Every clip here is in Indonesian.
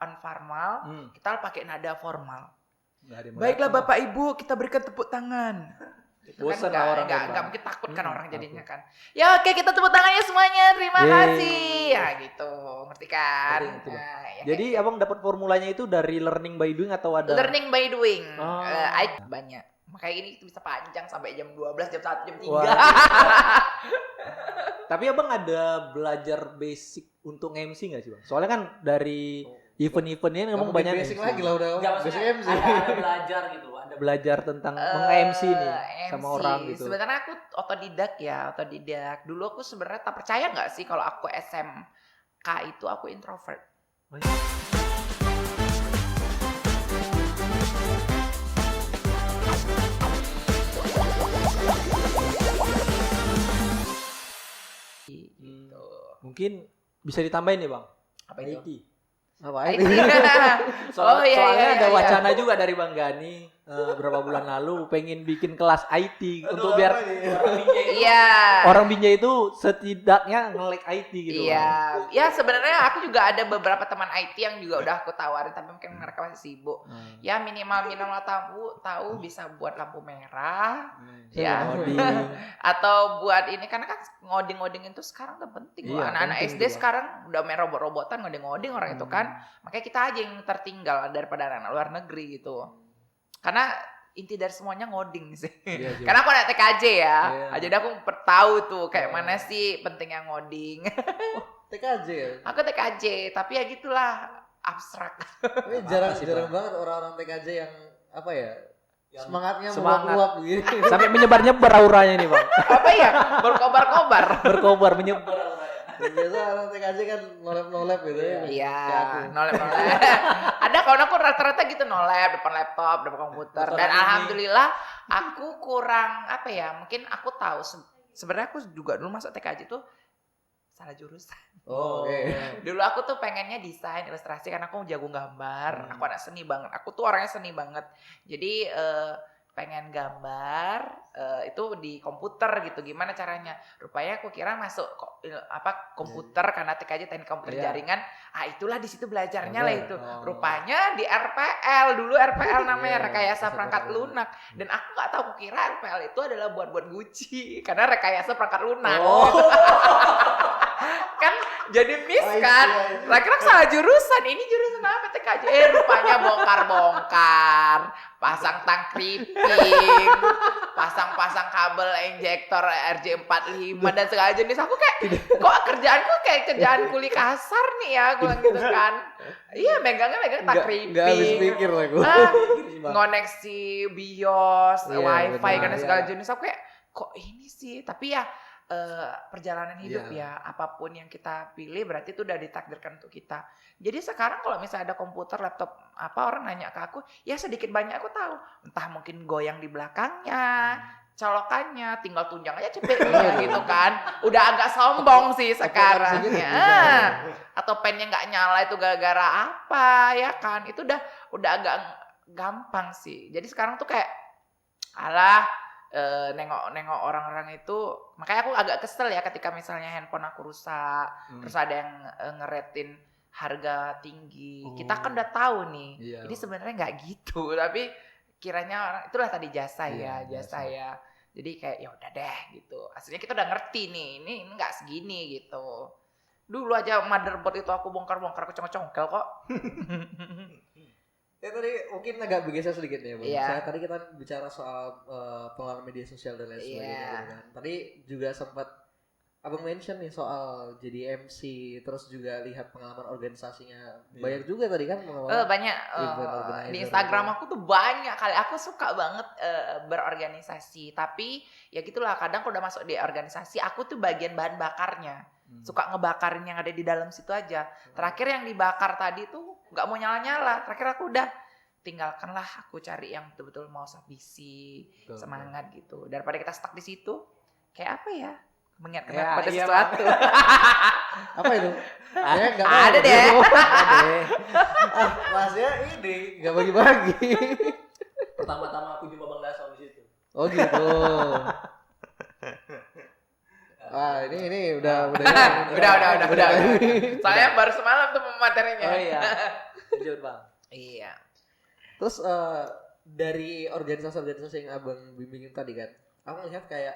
on formal, kita pakai nada formal. Baiklah Baiklah Bapak Ibu, kita berikan tepuk tangan. Gitu Bosan kan, orang nggak mungkin takut kan orang jadinya kan. Ya oke, kita tepuk tangannya semuanya, terima kasih. Ya gitu, ngerti kan? Nah, ya, jadi abang dapat formulanya itu dari learning by doing atau ada? Learning by doing. Banyak. Makanya ini bisa panjang sampai jam 12, jam 1, jam 3. Tapi abang ada belajar basic untuk MC nggak sih bang? Soalnya kan dari event-eventnya memang banyak basic lagi lah udah. Basic MC. Ada belajar gitu, ada belajar tentang meng-MC nih sama orang gitu. Sebenarnya aku otodidak. Dulu aku sebenarnya tak percaya nggak sih kalau aku SMK itu aku introvert. Gitu. Mungkin bisa ditambahin nih bang. Apa itu? IT. Apa IT. Soalnya ada wacana juga dari Bang Gani beberapa bulan lalu pengen bikin kelas IT untuk biar orang Binjai itu setidaknya nge-like IT gitu. Iya. Ya sebenarnya aku juga ada beberapa teman IT yang juga udah aku tawarin tapi mungkin mereka masih sibuk. Ya minimal tahu bisa buat lampu merah. Ya. Atau buat ini karena kan ngoding-ngoding itu sekarang udah penting. Iya, anak-anak penting SD juga. sekarang udah main robot-robotan ngoding-ngoding orang itu kan. Makanya kita aja yang tertinggal daripada anak luar negeri gitu. Karena inti dari semuanya ngoding sih. Iya, Karena aku anak TKJ ya. Iya. Jadi aku tahu tuh kayak mana sih pentingnya ngoding. TKJ ya? Aku TKJ, tapi ya gitulah abstrak. Tapi jarang banget orang-orang TKJ yang apa ya? Semangatnya semangat. meluap gitu. Sampai menyebar-nyebar auranya nih bang. Apa ya? Berkobar-kobar. Berkobar menyebar auranya. Biasa orang TKJ kan nolep gitu ya. Iya, nolep. Ada kawan aku rata-rata gitu nolep depan laptop, depan komputer. Dan alhamdulillah aku kurang apa ya? Mungkin aku tahu sebenarnya aku juga dulu masuk TKJ tuh salah jurusan. Oh, oke. Dulu aku tuh pengennya desain ilustrasi karena aku jago gambar. Aku anak seni banget. Aku tuh orangnya seni banget. Jadi pengen gambar itu di komputer gitu. Gimana caranya? Rupanya aku kira masuk komputer karena TKJ teknik komputer jaringan. Itulah di situ belajarnya lah itu. Rupanya di RPL dulu RPL namanya rekayasa perangkat lunak. Dan aku nggak tahu, aku kira RPL itu adalah buat Gucci karena rekayasa perangkat lunak. Kan jadi miss kan. Kira salah jurusan. Ini jurusan apa TKJ? Rupanya bongkar-bongkar, pasang tang kripping, pasang kabel injektor RJ45 dan segala jenis. Aku kayak kok kerjaanku kayak kerjaan kuli kasar nih ya, gue bilang gitu kan. Iya, megang tang kripping. Enggak habis pikir lah gue. Ngoneksi BIOS, wifi kan segala jenis. Aku kayak kok ini sih, tapi ya perjalanan hidup ya, apapun yang kita pilih berarti itu udah ditakdirkan untuk kita. Jadi sekarang kalau misalnya ada komputer, laptop, orang nanya ke aku, ya sedikit banyak aku tahu. Entah mungkin goyang di belakangnya, colokannya, tinggal tunjang aja cepetnya gitu kan. Udah agak sombong sih sekarang ya. Atau pennya nggak nyala itu gara-gara apa ya kan? Itu udah agak gampang sih. Jadi sekarang tuh kayak nengok orang-orang itu, makanya aku agak kesel ya ketika misalnya handphone aku rusak, terus ada yang ngeretin harga tinggi. Kita kan udah tahu nih, ini sebenarnya nggak gitu, tapi kiranya itulah tadi jasa ya. Jadi kayak ya udah deh gitu. Aslinya kita udah ngerti nih, ini nggak segini gitu. Dulu aja motherboard itu aku bongkar-bongkar, aku congkel kok. Ya tadi mungkin agak bergeser sedikit ya Bang. Iya. Tadi kita bicara soal pengenalan media sosial dan lain sebagainya gitu kan. Tadi juga sempat Abang mention nih soal jadi MC, terus juga lihat pengalaman organisasinya. Banyak juga tadi kan pengalaman. Banyak di Instagram aku tuh banyak kali. Aku suka banget berorganisasi, tapi ya gitulah, kadang kalau udah masuk di organisasi aku tuh bagian bahan bakarnya. Suka ngebakarin yang ada di dalam situ aja. Terakhir yang dibakar tadi tuh nggak mau nyala-nyala. Terakhir aku udah tinggalkanlah, aku cari yang betul-betul mau visi, semangat gitu. Daripada kita stuck di situ, kayak apa ya? Mengingatkan pada sesuatu. Apa itu? Ada deh. Masnya ini nggak bagi-bagi. Pertama-tama aku jumpa Bang Daso di situ. Oh gitu. Ini udah. Soalnya baru semalam tuh materinya. Oh iya. lanjut Bang. Iya. Terus dari organisasi-organisasi yang abang bimbingin tadi kan, aku melihat kayak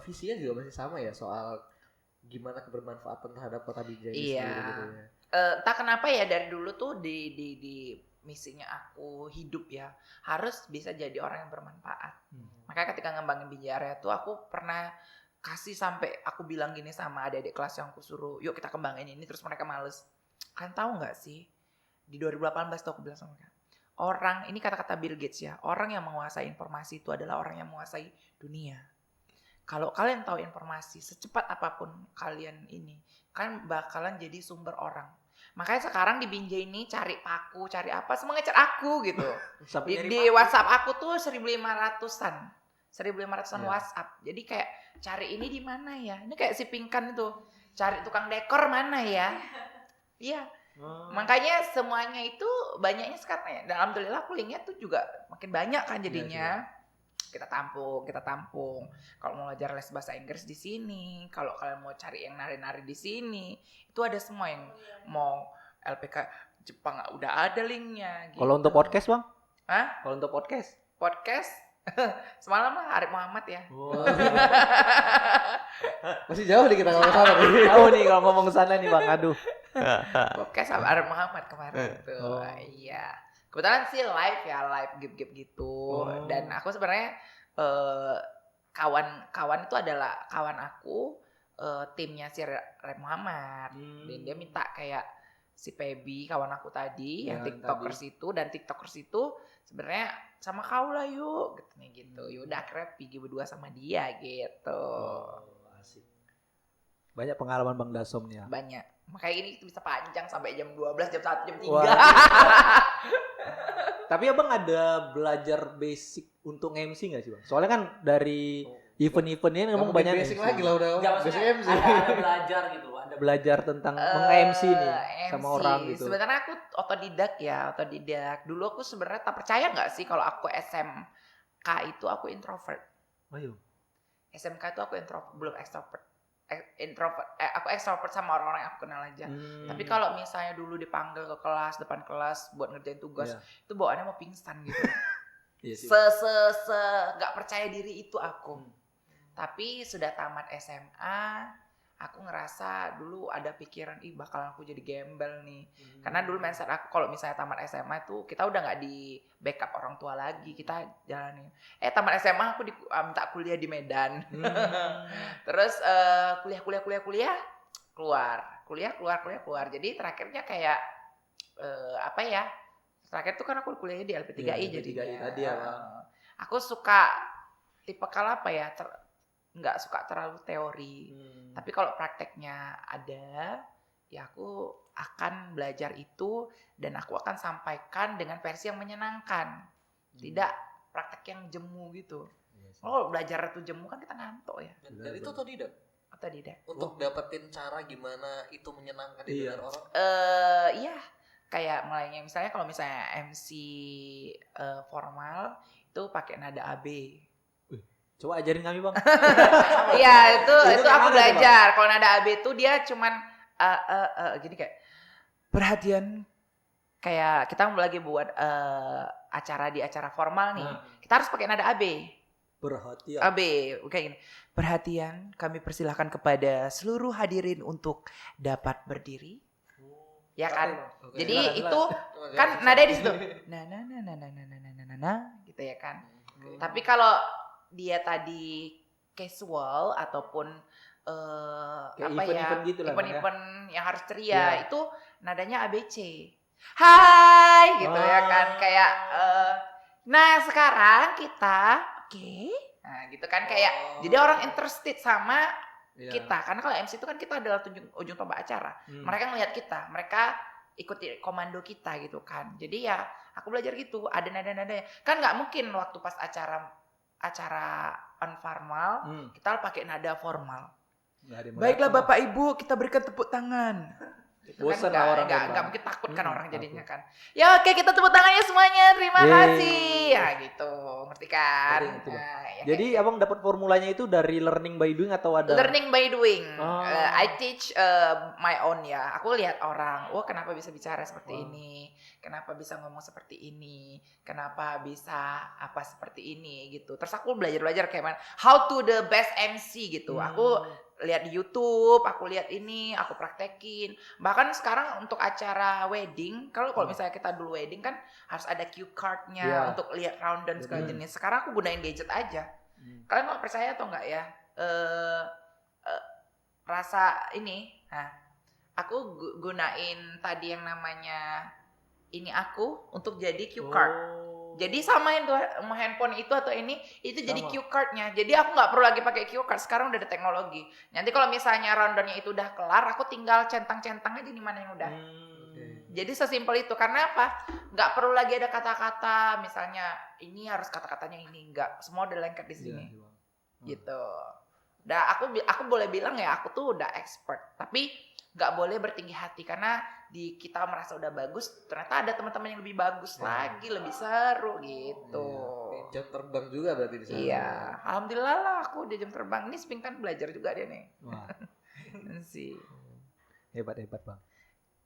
visinya juga masih sama ya soal gimana kebermanfaatan terhadap kota Binjai ini sendiri gitu ya. Entah kenapa ya dari dulu tuh di misinya aku hidup ya harus bisa jadi orang yang bermanfaat. Makanya ketika ngembangin Binjai Area tuh aku pernah kasih sampai aku bilang gini sama adik-adik kelas yang aku suruh, yuk kita kembangin ini, terus mereka males. Kalian tahu nggak sih di 2018 tuh aku bilang sama mereka, orang ini kata-kata Bill Gates ya, orang yang menguasai informasi itu adalah orang yang menguasai dunia. Kalau kalian tahu informasi secepat apapun kalian ini, kalian bakalan jadi sumber orang. Makanya sekarang di Binjai ini cari paku, cari apa, semua ngecer aku gitu. di WhatsApp aku tuh 1.500-an. 1.500-an WhatsApp. Jadi kayak cari ini di mana ya? Ini kayak si Pinkan itu. Cari tukang dekor mana ya? Iya. Makanya semuanya itu banyaknya sekarang ya. Dan alhamdulillah aku linknya tuh juga makin banyak kan jadinya. Kita tampung. Kalau mau belajar les bahasa Inggris di sini, kalau kalian mau cari yang nari-nari di sini, itu ada semua yang mau LPK Jepang udah ada linknya. Gitu. Kalau untuk podcast Bang? Hah? Kalau untuk podcast? Podcast? Semalam lah Arif Muhammad ya. Masih jauh nih kita ngomong sana nih. Tahu nih kalau ngomong sana nih Bang, aduh. Podcast sama Arif Muhammad kemarin tuh. Iya. Kebetulan sih live gip gitu. Dan aku sebenarnya kawan itu adalah kawan aku, timnya si Arif Muhammad. Dan dia minta kayak si Pebi kawan aku tadi yang TikTokers itu, dan TikTokers itu sebenarnya sama kau lah yuk gitu. Yaudah akhirnya pergi berdua sama dia gitu. Asik. Banyak pengalaman Bang Dasom nih ya. Banyak. Makanya ini bisa panjang sampai jam 12, jam 1, jam 3. Tapi Abang ada belajar basic untuk MC gak sih Bang? Soalnya kan dari event-eventnya memang banyak basic lagi lah udah. Basic MC. Ada belajar gitu. Ada belajar tentang meng-MC nih sama orang gitu. Sebenarnya aku otodidak. Dulu aku sebenarnya tak percaya nggak sih kalau aku SMK itu aku introvert. Ayo. SMK itu aku introvert, belum extrovert. Aku extrovert sama orang-orang yang aku kenal aja. Tapi kalau misalnya dulu dipanggil ke kelas, depan kelas buat ngerjain tugas, itu bawaannya mau pingsan gitu. Nggak percaya diri itu aku. Tapi sudah tamat SMA, aku ngerasa dulu ada pikiran, bakal aku jadi gembel nih. Karena dulu mindset aku kalau misalnya tamat SMA itu kita udah nggak di backup orang tua lagi, kita jalanin. Tamat SMA aku minta kuliah di Medan. Terus kuliah keluar. Jadi terakhirnya kayak terakhir tuh kan aku kuliahnya di LP3I jadinya. Tadi ya Bang. Aku suka tipe nggak suka terlalu teori. Tapi kalau prakteknya ada, ya aku akan belajar itu dan aku akan sampaikan dengan versi yang menyenangkan. Tidak praktek yang jemu gitu. Kalau belajar itu jemu kan kita ngantuk ya. Dan itu otodidak. Untuk dapetin cara gimana itu menyenangkan didengar orang. Iya. Kayak mulainya misalnya kalau misalnya MC formal itu pakai nada AB. Coba ajarin kami Bang. Iya itu aku belajar. Kalau nada AB itu dia cuman gini kayak perhatian, kayak kita lagi buat acara formal nih. Kita harus pakai nada AB. Perhatian. AB kayak gini. Perhatian, kami persilahkan kepada seluruh hadirin untuk dapat berdiri. Ya kan? Jadi itu kan nada di situ. Nah gitu ya kan. Tapi kalau dia tadi casual ataupun event yang harus ceria, itu nadanya ABC. Hai gitu ya kan, kayak nah sekarang kita nah gitu kan, kayak jadi orang interested sama kita, karena kalau MC itu kan kita adalah ujung tombak acara. Mereka ngelihat kita, mereka ikuti komando kita gitu kan. Jadi ya aku belajar gitu, ada nada-nadanya. Kan nggak mungkin waktu pas acara informal kita pakai nada formal. Baiklah Bapak Ibu, kita berikan tepuk tangan. Gitu Bosan kan, orang nggak mungkin takut kan orang jadinya kan. Ya oke, kita tepuk tangannya semuanya, terima kasih. Ya gitu, ngerti kan? Jadi abang dapat formulanya itu dari learning by doing atau ada? Learning by doing. I teach my own ya. Aku lihat orang, kenapa bisa bicara seperti ini? kenapa bisa ngomong seperti ini, kenapa bisa apa seperti ini gitu. Terus aku belajar kayak mana, how to the best MC gitu. Aku lihat di YouTube, aku lihat ini, aku praktekin. Bahkan sekarang untuk acara wedding, kalau misalnya kita dulu wedding kan harus ada cue card-nya untuk lihat rundown segala jenis. Sekarang aku gunain gadget aja. Kalian nggak percaya atau nggak ya? Rasa ini, aku gunain tadi yang namanya ini aku untuk jadi cue card. Jadi samain tuh handphone itu atau ini itu jadi cue card-nya. Jadi aku nggak perlu lagi pakai cue card. Sekarang udah ada teknologi. Nanti kalau misalnya rundown-nya itu udah kelar, aku tinggal centang-centang aja di mana yang udah. Jadi sesimpel itu. Karena apa? Nggak perlu lagi ada kata-kata. Misalnya ini harus kata-katanya ini, nggak. Semua udah lengkap di sini. Gitu. Aku boleh bilang ya aku tuh udah expert. Tapi nggak boleh bertinggi hati karena kita merasa udah bagus, ternyata ada teman-teman yang lebih bagus lagi, lebih seru gitu. Jam terbang juga berarti di sana. Iya, alhamdulillah lah aku di jam terbang. Ini Sping kan belajar juga dia nih. Wah. sih. Hebat Bang.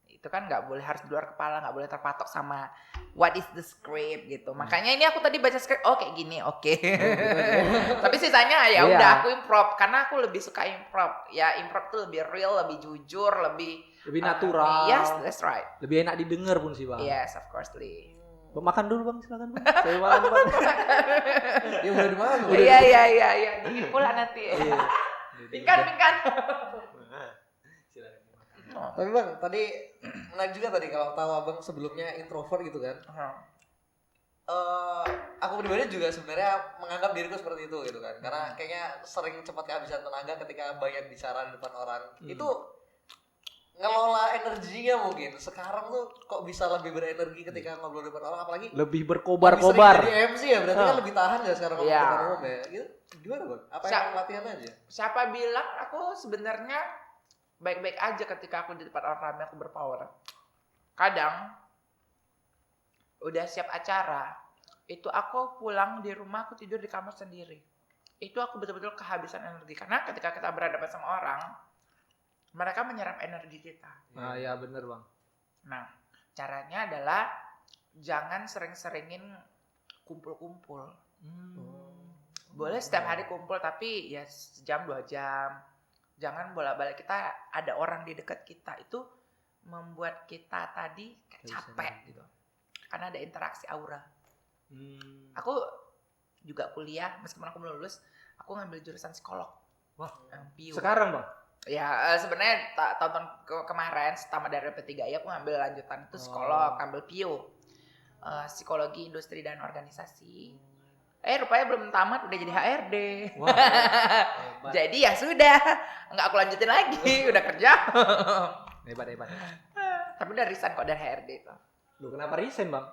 Itu kan nggak boleh, harus di luar kepala, nggak boleh terpatok sama what is the script gitu. Makanya ini aku tadi baca script, kayak gini, oke. Tapi sisanya ya udah aku improv karena aku lebih suka improv. Ya improv tuh lebih real, lebih jujur, lebih natural. Yes, that's right. Lebih enak didengar pun sih Bang. Yes, of course, Lee. Makan dulu Bang, silakan Bang. Saya makan Bang. Ya udah dimakan. Iya. Dingin pula nanti. Pingkan. Tapi Bang, tadi menarik juga tadi kalau tahu Abang sebelumnya introvert gitu kan. Aku pribadi juga sebenarnya menganggap diriku seperti itu gitu kan. Karena kayaknya sering cepat kehabisan tenaga ketika banyak bicara di depan orang. Itu ngelola energinya mungkin. Sekarang tuh kok bisa lebih berenergi ketika ngobrol di depan orang, apalagi lebih berkobar-kobar. Jadi MC ya, berarti kan lebih tahan ya sekarang ngobrol di depan umum ya. Gitu. Gimana Bang? Apa yang latihan aja? Siapa bilang aku sebenarnya baik-baik aja ketika aku di depan orang ramai, aku berpower. Kadang udah siap acara, itu aku pulang di rumah, aku tidur di kamar sendiri. Itu aku betul-betul kehabisan energi. Karena ketika kita berhadapan sama orang, mereka menyerap energi kita. Nah, ya bener Bang. Nah, caranya adalah jangan sering-seringin kumpul-kumpul. Boleh setiap hari kumpul, tapi ya sejam 2 jam. Jangan bolak-balik, kita ada orang di dekat kita, itu membuat kita tadi capek gitu. Karena ada interaksi aura. Aku juga kuliah, meskipun aku belum lulus, aku ngambil jurusan psikolog. Wah, PIU. Sekarang Bang? Ya sebenarnya tahun kemarin tamat dari P3I aku ngambil lanjutan itu psikolog, ngambil PIU. Psikologi Industri dan Organisasi. Rupanya belum tamat udah jadi HRD. Wah, jadi ya sudah, nggak aku lanjutin lagi, udah kerja. Hebat. Tapi udah resign kok dari HRD itu. Loh, kenapa resign Bang?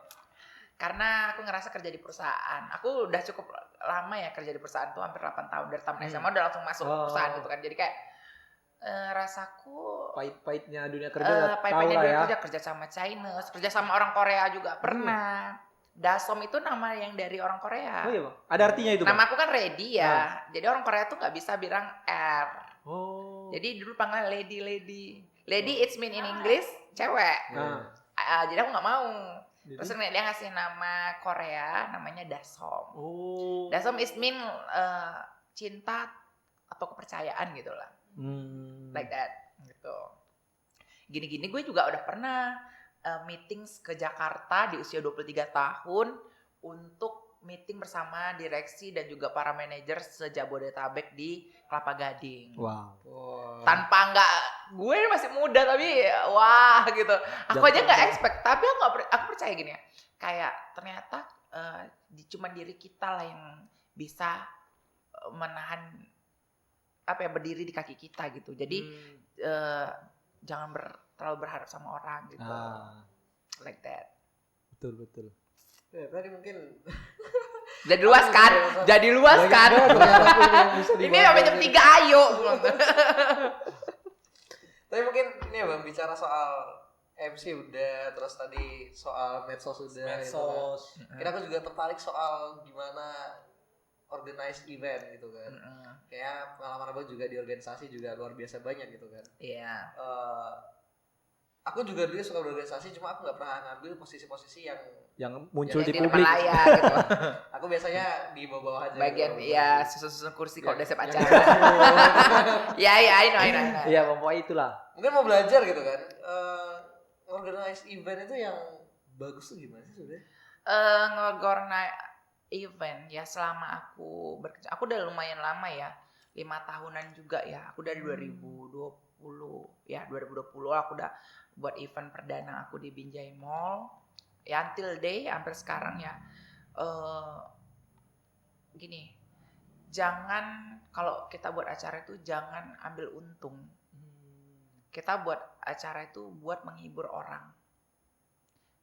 Karena aku ngerasa kerja di perusahaan. Aku udah cukup lama ya kerja di perusahaan tuh, hampir 8 tahun. Dari taman SMA udah langsung masuk perusahaan gitu kan. Jadi kayak rasaku pahit-pahitnya dunia kerja. Pahit-pahitnya dunia kerja sama Chinese, kerja sama orang Korea juga pernah. Dasom itu nama yang dari orang Korea. Oh iya Bang, ada artinya itu Bang? Nama aku kan Ready ya. Jadi orang Korea tuh nggak bisa bilang R. Jadi dulu panggilnya Lady. Lady it's mean in English cewek. Jadi aku nggak mau. Terus dia ngasih nama Korea, namanya Dasom. Dasom is mean cinta atau kepercayaan gitu lah. Like that gitu. Gini-gini gue juga udah pernah meetings ke Jakarta di usia 23 tahun untuk meeting bersama direksi dan juga para manajer se-Jabodetabek di Kelapa Gading. Wow. Tanpa gue masih muda tapi wah gitu. Aku aja nggak expect, tapi aku percaya gini ya. Kayak ternyata cuma diri kita lah yang bisa menahan berdiri di kaki kita gitu. Jadi jangan terlalu berharap sama orang gitu. Like that. Betul. Ya, tadi mungkin jadi luas kan? Ini sampai jam 3 ayo. Tapi mungkin ini ya Bang, bicara soal MC udah, terus tadi soal medsos udah. Medsos. Gitu kan. Kira aku juga tertarik soal gimana organize event gitu kan. Kayak pengalaman Abang juga di organisasi juga luar biasa banyak gitu kan. Iya. aku juga dulu suka berorganisasi, cuma aku nggak pernah ngambil posisi-posisi yang muncul Yang di publik. layar, gitu. Aku biasanya di bawah aja. Bagian gitu. ya susun kursi kalau udah siap Yang acara. Ya, I know. Iya, pokoknya itulah. Mungkin mau belajar gitu kan. Organize event itu yang bagus tuh gimana sih sebenarnya? Ngorganize event ya selama aku bekerja. Aku udah lumayan lama ya. 5 tahunan juga ya. Aku dari 2020 aku udah buat event perdana aku di Binjai Mall. Ya until day hampir sekarang ya. Gini. Jangan kalau kita buat acara itu jangan ambil untung. Kita buat acara itu buat menghibur orang.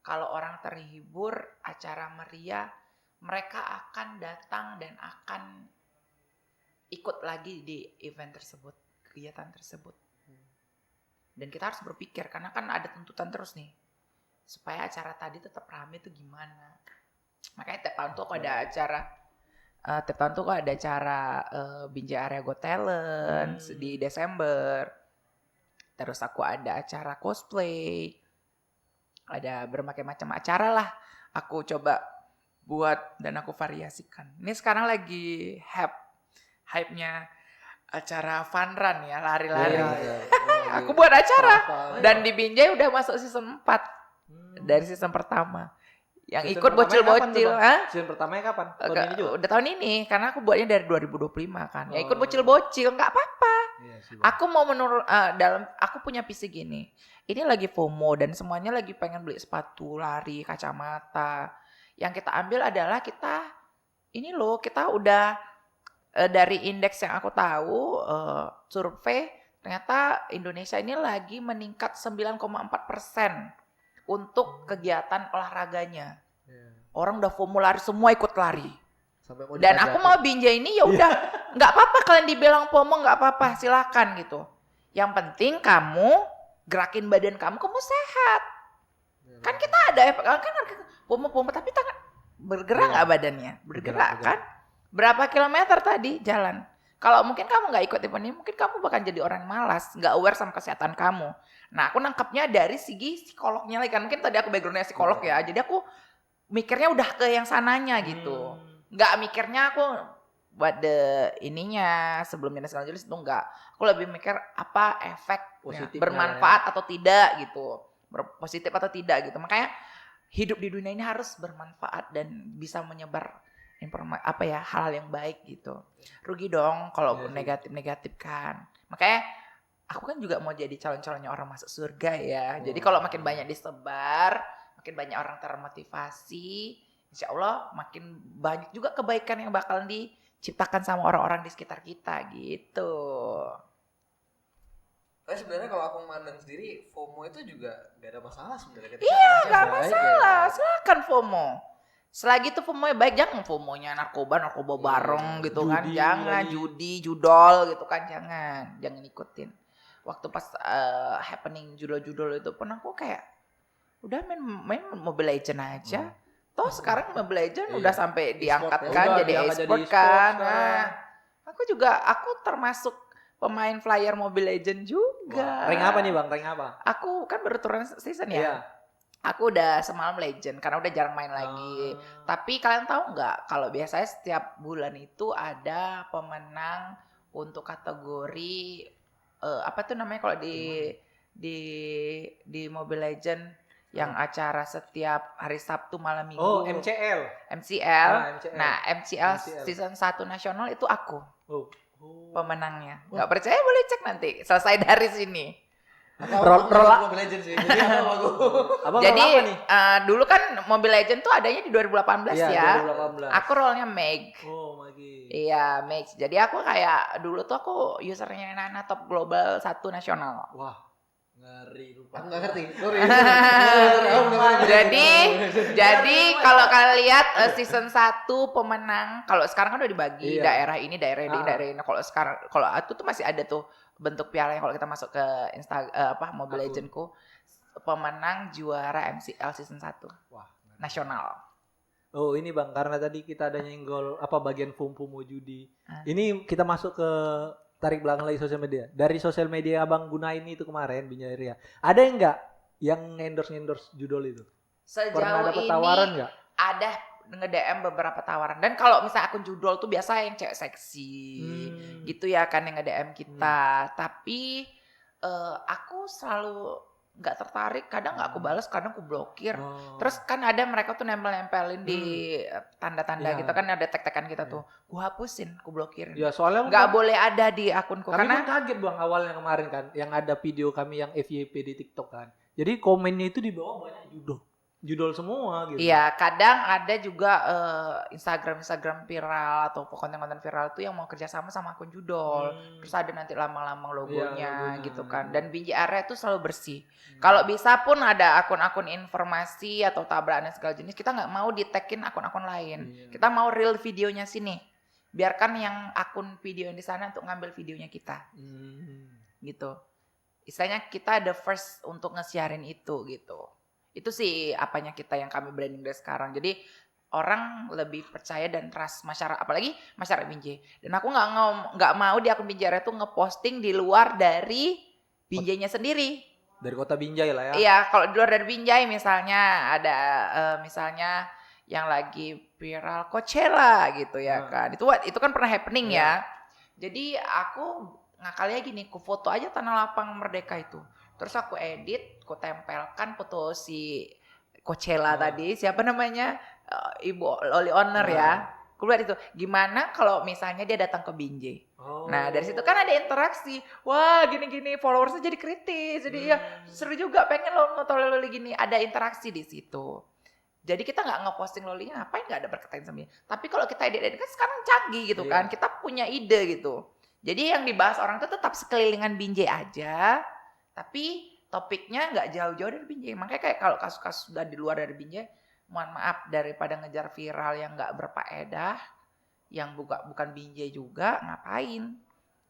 Kalau orang terhibur, acara meriah, mereka akan datang dan akan ikut lagi di event tersebut, kegiatan tersebut. Dan kita harus berpikir, karena kan ada tuntutan terus nih, supaya acara tadi tetap ramai itu gimana. Makanya tiap tahun tuh ada acara Binjai Area Got Talent di Desember. Terus aku ada acara cosplay. Ada berbagai macam acara lah. Aku coba buat dan aku variasikan. Ini sekarang lagi hype-nya acara fun run ya, lari-lari. Aku buat acara dan di Binjai udah masuk season 4 dari season pertama. Yang Season ikut bocil-bocil, Season pertamanya kapan? Tahun ini juga? Udah tahun ini, karena aku buatnya dari 2025 kan. Ya ikut bocil-bocil, nggak apa-apa. Iya, aku mau aku punya visi gini. Ini lagi FOMO dan semuanya lagi pengen beli sepatu lari, kacamata. Yang kita ambil adalah kita udah dari indeks yang aku tahu survei ternyata Indonesia ini lagi meningkat 9,4% untuk kegiatan olahraganya. Orang udah FOMO lari, semua ikut lari. Dan aku mau Binjai ini ya udah nggak apa-apa kalian dibilang FOMO nggak apa-apa, silakan gitu. Yang penting kamu gerakin badan kamu sehat. Kan kita ada kan FOMO tapi tangan bergerak nggak badannya? Bergerak kan? Berapa kilometer tadi jalan? Kalau mungkin kamu nggak ikut event ini, mungkin kamu bakal jadi orang malas, nggak aware sama kesehatan kamu. Nah, aku nangkapnya dari segi psikolognya lagi kan. Mungkin tadi aku backgroundnya psikolog ya, jadi aku mikirnya udah ke yang sananya gitu. Nggak mikirnya aku buat ininya sebelumnya segala jenis itu enggak. Aku lebih mikir apa efek bermanfaat atau tidak gitu. Positif atau tidak gitu. Makanya hidup di dunia ini harus bermanfaat dan bisa menyebar hal yang baik gitu. Rugi dong kalau negatif kan. Makanya aku kan juga mau jadi calon-calonnya orang masuk surga ya. Jadi kalau makin banyak disebar, makin banyak orang termotivasi, insya Allah makin banyak juga kebaikan yang bakalan diciptakan sama orang-orang di sekitar kita gitu. Tapi sebenarnya kalau aku memandang sendiri, FOMO itu juga gak ada masalah sebenarnya. Iya, gak masalah. Ya. Silakan FOMO. Selagi itu FOMO-nya baik, jangan FOMO-nya narkoba bareng gitu kan. Jangan judi, judol gitu kan, jangan ikutin. Waktu pas happening judol-judol itu pun aku kayak udah main Mobile Legends aja. Toh sekarang Mobile Legends udah sampai diangkat kan jadi e-sport kan. Nah, aku termasuk pemain flyer Mobile Legends juga. Rank apa nih Bang? Rank apa? Aku kan baru turun season ya. Iya. Aku udah semalam Legend karena udah jarang main lagi. Tapi kalian tahu nggak kalau biasanya setiap bulan itu ada pemenang untuk kategori apa tuh namanya kalau di Mobile Legend yang acara setiap hari Sabtu malam Minggu. Oh, MCL. Nah, MCL season 1 nasional itu aku. Pemenangnya. Nggak percaya boleh cek nanti selesai dari sini. Mobile Legends sih. Jadi dulu kan Mobile Legends tuh adanya di 2018 ya. 2018. Aku role-nya Meg. Oh, Magi. Iya, Meg. Jadi aku kayak dulu tuh aku usernya Nana Top Global 1 nasional. Wah, ngeri lupa. Aku nggak ngerti. Jadi kalau kalian lihat season 1 pemenang, kalau sekarang kan udah dibagi daerah ini, daerah ini. Kalau sekarang kalau itu tuh masih ada tuh bentuk pialanya kalau kita masuk ke Mobile Legends-ku, pemenang juara MCL season 1. Wah, nasional. Oh, ini Bang, karena tadi kita ada nyenggol bagian FOMO judi. Ini kita masuk ke tarik belakang lagi sosial media. Dari sosial media Abang gunain itu kemarin Binjai Ria. Ada enggak yang endorse judul itu? Sejauh Pernah dapat ini tawaran nggak? ada nge-DM beberapa tawaran. Dan kalau misalnya akun judul tuh biasa yang cewek seksi gitu ya kan yang nge-DM kita. Tapi aku selalu nggak tertarik. Kadang nggak aku balas, kadang aku blokir. Terus kan ada mereka tuh nempel-nempelin di tanda-tanda gitu kan ada tag-tagan kita tuh. Gue hapusin, gue blokirin. Ya soalnya nggak boleh ada di akunku. Kami Karena kan kaget Bang awalnya kemarin kan, yang ada video kami yang FYP di TikTok kan. Jadi komennya itu di bawah banyak judul semua gitu. iya, kadang ada juga Instagram viral atau konten-konten viral itu yang mau kerjasama sama akun judul. Terus ada nanti lambang-lambang logonya gitu kan. Dan Binjai Area itu selalu bersih. Kalau bisa pun ada akun-akun informasi atau tabrakan dan segala jenis, kita nggak mau di-tag-in akun-akun lain. Kita mau real videonya sini. Biarkan yang akun video yang di sana untuk ngambil videonya kita. Gitu. Istilahnya kita the first untuk nge-sharein itu gitu. Itu sih apanya kita yang kami branding dari sekarang. Jadi orang lebih percaya dan trust masyarakat, apalagi masyarakat Binjai. Dan aku nggak mau di akun Binjai itu ngeposting di luar dari Binjainya sendiri. Dari kota Binjai lah ya. Iya, kalau di luar dari Binjai misalnya ada misalnya yang lagi viral Coachella gitu ya kan. Itu kan pernah happening ya. Jadi aku ngakalnya gini, aku foto aja Tanah Lapang Merdeka itu. Terus aku edit, aku tempelkan foto si Coachella tadi, siapa namanya? Ibu Oli Owner ya. Aku lihat itu, gimana kalau misalnya dia datang ke Binjai. Nah dari situ kan ada interaksi. Wah gini-gini followersnya jadi kritis. Jadi ya seru juga pengen lo nonton Loli gini. Ada interaksi di situ. Jadi kita nggak ngeposting Lolinya, ngapain nggak ada berkaitan sama dia. Tapi kalau kita edit kan sekarang canggih gitu kan. Kita punya ide gitu. Jadi yang dibahas orang itu tetap sekelilingan Binjai aja. Tapi topiknya nggak jauh-jauh dari Binjai. Makanya kayak kalau kasus-kasus sudah di luar dari Binjai, mohon maaf daripada ngejar viral yang nggak berfaedah, yang bukan Binjai juga, ngapain?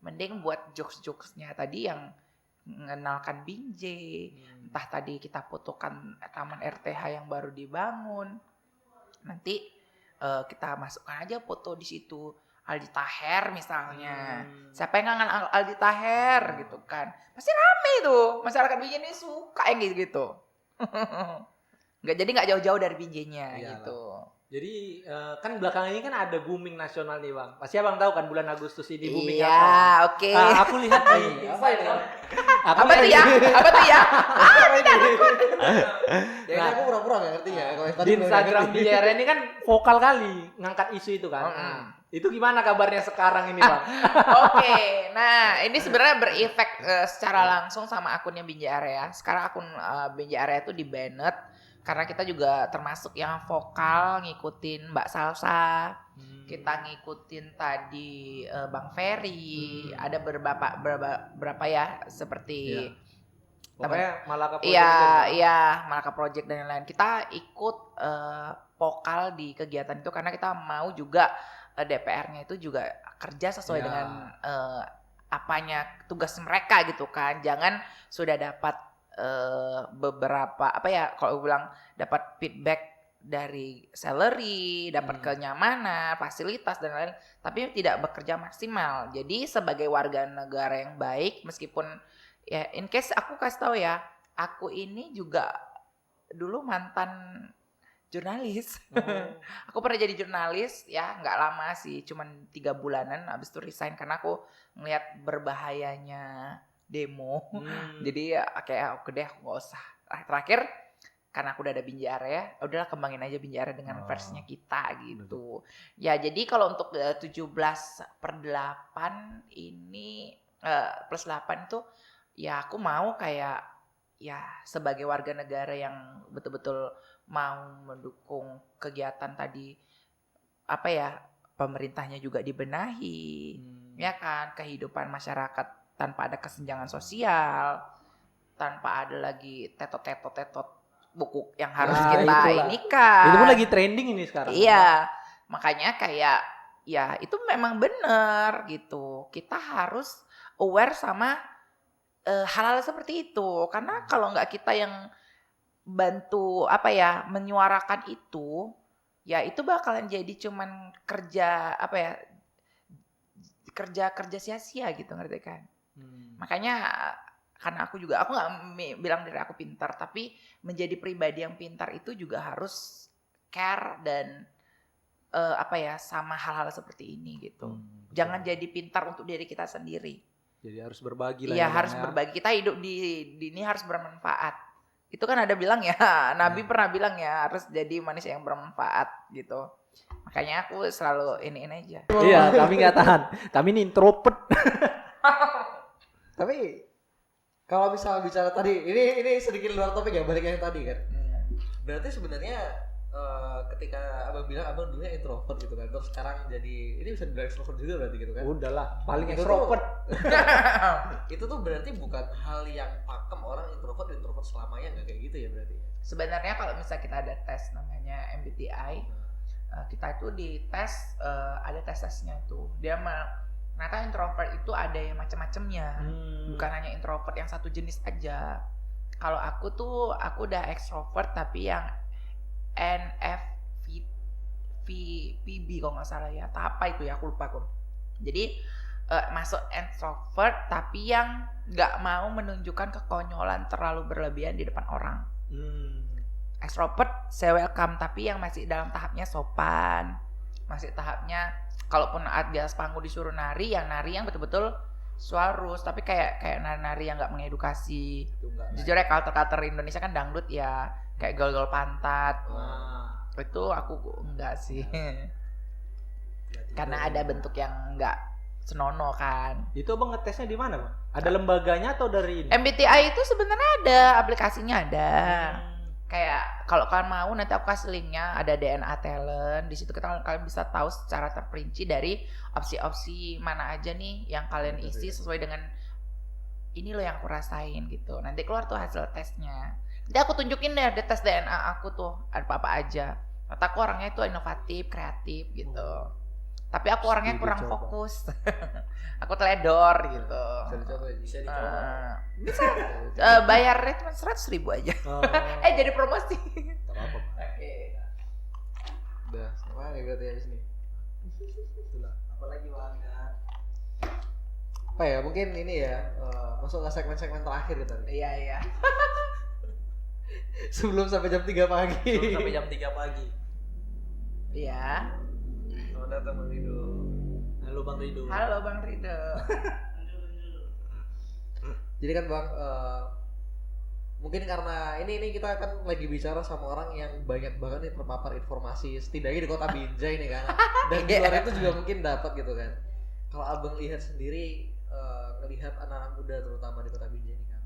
Mending buat jokes-jokesnya tadi yang mengenalkan Binjai. Entah tadi kita fotokan taman RTH yang baru dibangun. Nanti kita masukkan aja foto di situ. Aldi Taher misalnya. Siapa yang kangen Aldi Taher gitu kan. Pasti rame tuh. Masyarakat Binjai ini suka yang gitu-gitu. Nggak jauh-jauh dari Binjainya gitu. Jadi kan belakangan ini kan ada booming nasional nih Bang. Pasti Abang tahu kan bulan Agustus ini booming apa? Iya, oke. Aku lihat di apa ini? Apa tuh ya? Tidak takut. Ya aku pura-pura nggak ngerti ya. Di Instagram Binjai ini kan vokal kali ngangkat isu itu kan. Itu gimana kabarnya sekarang ini Bang? Oke, nah ini sebenarnya berefek secara langsung sama akunnya Binjai Area. Sekarang akun Binjai Area itu di-banned karena kita juga termasuk yang vokal ngikutin Mbak Salsa. Kita ngikutin tadi Bang Ferry, ada berapa ya seperti pokoknya Malaka Project. Iya, Malaka Project dan lain-lain. Kita ikut vokal di kegiatan itu karena kita mau juga DPR-nya itu juga kerja sesuai dengan apanya tugas mereka gitu kan. Jangan sudah dapat beberapa kalau bilang dapat feedback dari salary, dapat kenyamanan, fasilitas dan lain-lain, tapi tidak bekerja maksimal. Jadi sebagai warga negara yang baik, meskipun ya in case aku kasih tahu ya, aku ini juga dulu mantan jurnalis. Aku pernah jadi jurnalis ya, nggak lama sih, cuman 3 bulanan. Abis itu resign karena aku ngeliat berbahayanya demo. Jadi ya kayak oke deh, nggak usah. Terakhir karena aku udah ada Binjai Area, udahlah kembangin aja Binjai Area dengan versinya kita gitu. Ya jadi kalau untuk 17/8 ini plus 8 itu ya aku mau kayak ya sebagai warga negara yang betul-betul mau mendukung kegiatan tadi, pemerintahnya juga dibenahi, ya kan, kehidupan masyarakat tanpa ada kesenjangan sosial, tanpa ada lagi tetot buku yang harus kita ini kan. Itu pun lagi trending ini sekarang. Iya, makanya kayak ya itu memang benar gitu. Kita harus aware sama hal-hal seperti itu, karena kalau nggak kita yang bantu menyuarakan itu, ya itu bakalan jadi cuman kerja kerja sia-sia gitu, ngerti kan? Makanya karena aku nggak bilang diri aku pintar, tapi menjadi pribadi yang pintar itu juga harus care dan sama hal-hal seperti ini gitu. Jangan jadi pintar untuk diri kita sendiri. Jadi harus berbagi lah. Iya, harus berbagi. Kita hidup di ini harus bermanfaat. Itu kan ada bilang ya, Nabi pernah bilang ya, harus jadi manusia yang bermanfaat gitu. Makanya aku selalu ini aja. Iya, kami nggak tahan. Kami ini introvert. Tapi kalau misalnya bicara tadi, ini sedikit luar topik ya, balik yang tadi kan. Berarti sebenarnya ketika abang bilang abang dulunya introvert gitu kan, terus sekarang jadi ini bisa dibilang extrovert juga berarti gitu kan? Udahlah, paling itu extrovert. Itu tuh berarti bukan hal yang pakem orang introvert selamanya nggak kayak gitu ya berarti? Sebenarnya kalau misalnya kita ada tes namanya MBTI, kita itu di tes ada tesnya tuh. Dia ternyata introvert itu ada yang macam-macamnya, bukan hanya introvert yang satu jenis aja. Kalau aku udah extrovert tapi yang NFP-PB kalau nggak salah ya, apa itu ya, aku lupa kok. Jadi masuk introvert tapi yang nggak mau menunjukkan kekonyolan terlalu berlebihan di depan orang. Extrovert saya welcome, tapi yang masih dalam tahapnya sopan, masih tahapnya kalaupun di atas panggung disuruh nari yang betul-betul suarus, tapi kayak nari yang nggak mengedukasi. Jujur ya, culture Indonesia kan dangdut ya, kayak gaul-gaul pantat. Itu aku enggak sih. Karena ada bentuk yang enggak senonoh kan. Itu abang ngetesnya di mana, Bang? Ada lembaganya atau dari ini? MBTI itu sebenarnya ada, aplikasinya ada. Kayak kalau kalian mau nanti aku kasih linknya, ada DNA Talent. Di situ kalian bisa tahu secara terperinci dari opsi-opsi mana aja nih yang kalian isi sesuai dengan ini loh yang aku rasain gitu. Nanti keluar tuh hasil tesnya. Nanti aku tunjukin deh tes DNA aku tuh ada apa aja. Kata aku orangnya itu inovatif, kreatif gitu. Tapi aku orangnya kurang fokus. Aku teledor gitu. Bisa dicoba. Bisa. Bayarnya cuma 100.000 aja. Jadi promosi. Gak apa-apa. Oke. Udah, sama nih berarti habis ini. Apalagi warga. Apa ya, mungkin ini ya, masuk ke segmen-segmen terakhir kita nih. Iya. Sebelum sampai jam 3 pagi. Sampai jam 3 pagi. Iya. Selamat datang Bang Rido. Halo Bang Rido. Halo Bang Rido. Jadi kan Bang, mungkin karena ini kita kan lagi bicara sama orang yang banyak banget nih terpapar informasi, setidaknya di kota Binjai nih kan. Dan di luar itu juga mungkin dapat gitu kan. Kalau abang lihat sendiri, ngelihat anak-anak muda terutama di kota Binjai ini kan,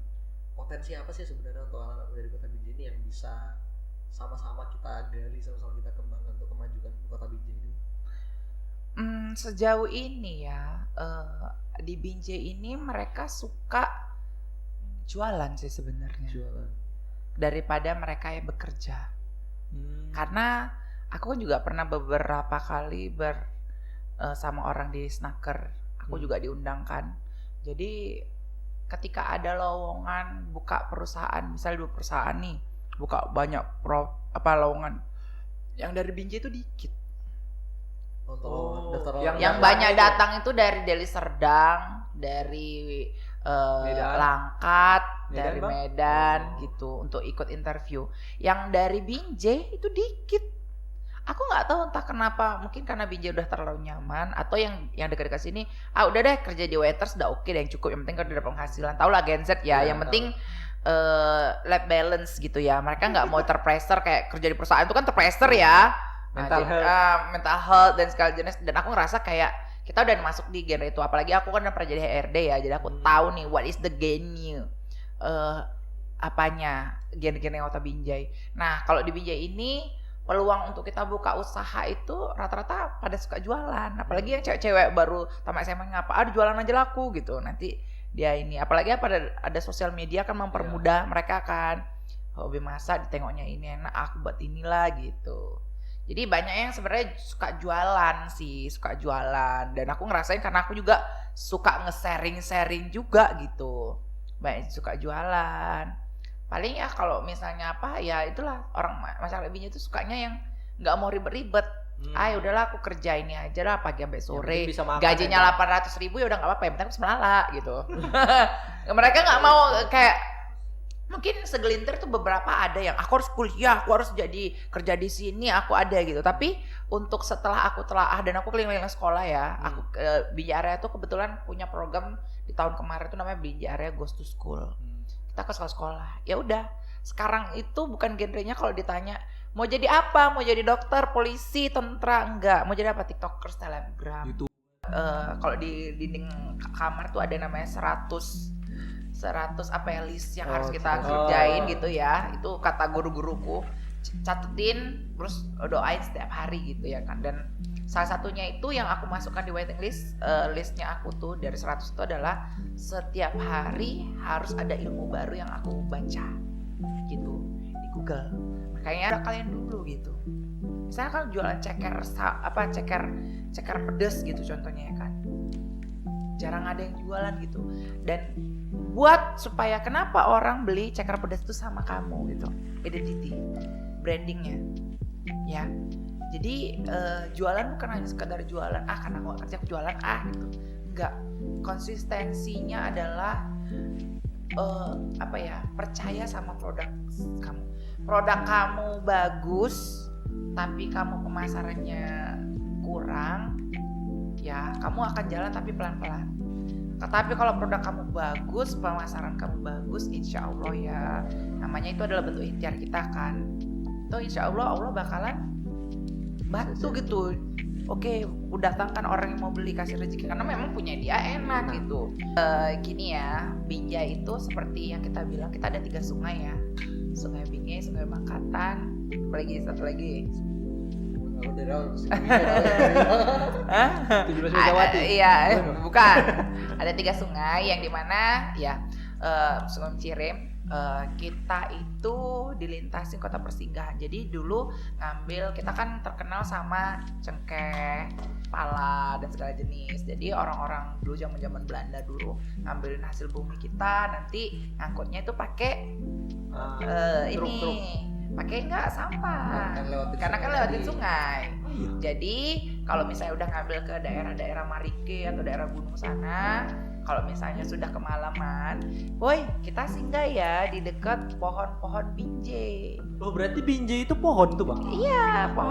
potensi apa sih sebenarnya untuk anak-anak muda di kota Binjai ini yang bisa sama-sama kita gali, sama-sama kita kembangkan untuk kemajuan kota Binjai ini? Sejauh ini ya, di Binjai ini mereka suka jualan sih sebenarnya. Jualan. Daripada mereka yang bekerja. Karena aku juga pernah beberapa kali sama orang di Snaker. Aku juga diundangkan. Jadi ketika ada lowongan buka perusahaan, misalnya 2 perusahaan nih, buka banyak lowongan. Yang dari Binjai itu dikit. Yang banyak datang itu dari Deli Serdang, dari Langkat, dari Medan gitu untuk ikut interview. Yang dari Binjai itu dikit. Aku nggak tahu entah kenapa, mungkin karena Binjai udah terlalu nyaman atau yang dekat-dekat sini, udah deh kerja di waiters udah oke deh, yang cukup, yang penting kalau udah penghasilan. Tau lah Gen Z ya, yang penting life balance gitu ya. Mereka nggak mau terpressure kayak kerja di perusahaan itu kan terpressure ya. Mental health dan segala jenis. Dan aku ngerasa kayak kita udah masuk di genre itu, apalagi aku kan udah pernah jadi HRD ya, jadi aku tahu nih what is the game gen-gen kota Binjai. Nah kalau di Binjai ini peluang untuk kita buka usaha itu rata-rata pada suka jualan, apalagi yang cewek-cewek baru tamat SMA ngapa, jualan aja laku gitu. Nanti dia ini, apalagi ada sosial media kan mempermudah mereka kan, hobi masak ditengoknya ini enak, aku buat inilah gitu. Jadi banyak yang sebenarnya suka jualan dan aku ngerasain karena aku juga suka nge-sharing juga gitu. Banyak suka jualan. Paling ya kalau misalnya ya itulah orang masyarakat Binjai itu sukanya yang nggak mau ribet-ribet. Ya udahlah aku kerja ini aja lah pagi sampai sore. Bisa gajinya 800.000 ya udah nggak apa-apa, yang penting aku melala gitu. Mereka nggak mau kayak mungkin segelintir tuh beberapa ada yang aku harus kuliah, aku harus jadi kerja di sini, aku ada gitu. Tapi untuk setelah aku telaah dan aku keliling-keliling sekolah ya, aku Binjai Area tuh kebetulan punya program di tahun kemarin tuh namanya Binjai Area Goes to School. Kita ke sekolah-sekolah. Ya udah, sekarang itu bukan genrenya kalau ditanya mau jadi apa, mau jadi dokter, polisi, tentara, enggak. Mau jadi apa? TikTokers, Telegram. Kalau di dinding kamar tuh ada namanya 100 apa ya list yang harus kita kerjain gitu ya. Itu kata guru-guruku. Catetin, terus doain setiap hari gitu ya kan. Dan salah satunya itu yang aku masukkan di waiting list, listnya aku tuh dari 100 itu adalah setiap hari harus ada ilmu baru yang aku baca gitu di Google. Makanya ada kalian dulu gitu. Misalnya kalau jualan ceker pedes gitu contohnya ya kan. Jarang ada yang jualan gitu. Dan buat supaya kenapa orang beli ceker pedes itu sama kamu gitu. Identity, brandingnya. Ya. Jadi jualan bukan hanya sekedar jualan, karena aku kerja aku jualan gitu. Enggak. Konsistensinya adalah percaya sama produk kamu. Produk kamu bagus tapi kamu pemasarannya kurang, ya kamu akan jalan tapi pelan-pelan. Tapi kalau produk kamu bagus, pemasaran kamu bagus, insya Allah ya namanya itu adalah bentuk ikhtiar kita kan. Tuh insya Allah bakalan bantu gitu. Oke, datangkan orang yang mau beli, kasih rezeki karena memang punya dia enak gitu. Gini ya, Binjai itu seperti yang kita bilang, kita ada 3 sungai ya. Sungai Binjai, Sungai Makatan, satu lagi. Iya, bukan. Ada 3 sungai yang dimana ya Sungai Cirim. Kita itu dilintasin kota persinggahan. Jadi dulu kita kan terkenal sama cengkeh, pala dan segala jenis. Jadi orang-orang dulu zaman Belanda dulu ngambilin hasil bumi kita, nanti ngangkutnya itu pakai pakai nggak sampah karena kan lewatin sungai. Jadi kalau misalnya udah ngambil ke daerah-daerah Marike atau daerah gunung sana, kalau misalnya sudah kemalaman, boy kita singgah ya di dekat pohon-pohon Binjai. Oh berarti Binjai itu pohon tuh bang? Iya, pohon